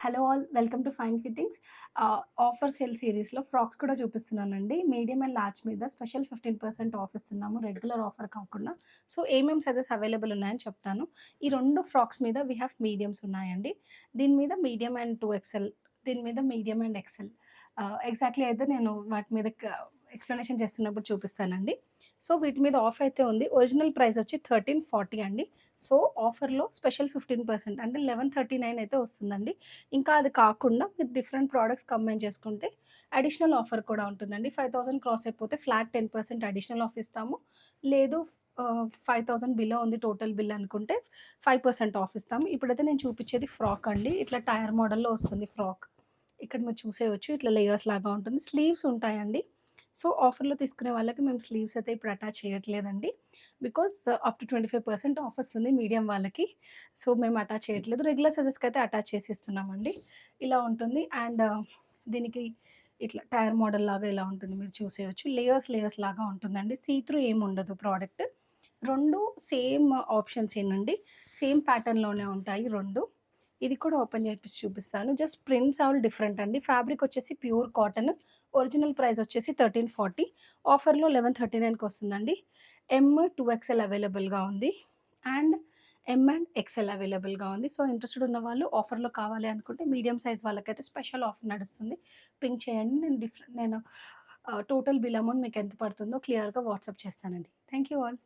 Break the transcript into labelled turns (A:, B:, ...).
A: Hello all welcome to fine fittings. Offer sale సిరీస్‌లో frocks కూడా చూపిస్తున్నానండి. మీడియం అండ్ లార్జ్ మీద స్పెషల్ 15% ఆఫ్ ఇస్తున్నాము. రెగ్యులర్ ఆఫర్ కాకుండా. సో, ఏమేం సైజెస్ అవైలబుల్ ఉన్నాయని చెప్తాను. ఈ 2 ఫ్రాక్స్ మీద వి హావ్ మీడియమ్స్ ఉన్నాయండి. దీని మీద మీడియం అండ్ 2XL, దీని మీద మీడియం అండ్ ఎక్స్ఎల్. ఎగ్జాక్ట్‌లీ అయితే నేను వాటి మీద ఎక్స్‌ప్లనేషన్ చేస్తున్నప్పుడు చూపిస్తానండి. సో, వీటి మీద ఆఫ్ అయితే ఉంది. ఒరిజినల్ ప్రైస్ వచ్చి 1340 అండి. సో, ఆఫర్‌లో స్పెషల్ 15% అంటే 1139 అయితే వస్తుందండి. ఇంకా అది కాకుండా మీరు డిఫరెంట్ ప్రొడక్ట్స్ కంబైన్ చేసుకుంటే అడిషనల్ ఆఫర్ కూడా ఉంటుందండి. 5000 క్రాస్ అయిపోతే ఫ్లాట్ 10% అడిషనల్ ఆఫ్ ఇస్తాము. లేదు 5000 బిలో ఉంది టోటల్ బిల్ అనుకుంటే 5% ఆఫ్ ఇస్తాము. ఇప్పుడైతే నేను చూపించేది ఫ్రాక్ అండి. ఇట్లా టైర్ మోడల్‌లో వస్తుంది ఫ్రాక్. ఇక్కడ మీరు చూసేయొచ్చు. ఇట్లా లేయర్స్ లాగా ఉంటుంది. స్లీవ్స్ ఉంటాయండి. సో, ఆఫర్‌లో తీసుకునే వాళ్ళకి మేము స్లీవ్స్ అయితే ఇప్పుడు అటాచ్ చేయట్లేదండి. బికాజ్ అప్ టు 25% ఆఫ్ వస్తుంది మీడియం వాళ్ళకి. సో, మేము అటాచ్ చేయట్లేదు. రెగ్యులర్ సైజెస్‌కైతే అటాచ్ చేసిస్తున్నామండి. ఇలా ఉంటుంది. అండ్ దీనికి ఇట్లా టైర్ మోడల్ లాగా ఇలా ఉంటుంది. మీరు చూసేయొచ్చు. లేయర్స్ లాగా ఉంటుందండి. సీ త్రూ ఏముండదు ప్రోడక్ట్. 2 సేమ్ ఆప్షన్సేనండి. సేమ్ ప్యాటర్న్‌లోనే ఉంటాయి 2. ఇది కూడా ఓపెన్ చేపిచ్చి చూపిస్తాను. జస్ట్ ప్రింట్స్ ఆల్ డిఫరెంట్ అండి. ఫ్యాబ్రిక్ వచ్చేసి ప్యూర్ కాటన్. ఒరిజినల్ ప్రైస్ వచ్చేసి 1340. ఆఫర్‌లో 1139కి వస్తుందండి. ఎమ్, 2XL అవైలబుల్‌గా ఉంది. అండ్ ఎమ్ అండ్ ఎక్స్ఎల్ అవైలబుల్‌గా ఉంది. సో, ఇంట్రెస్టెడ్ ఉన్నవాళ్ళు ఆఫర్‌లో కావాలి అనుకుంటే మీడియం సైజ్ వాళ్ళకైతే స్పెషల్ ఆఫర్ నడుస్తుంది. పింక్ చేయండి. నేను టోటల్ బిల్ అమౌంట్ మీకు ఎంత పడుతుందో క్లియర్‌గా వాట్సాప్ చేస్తానండి. Thank you all.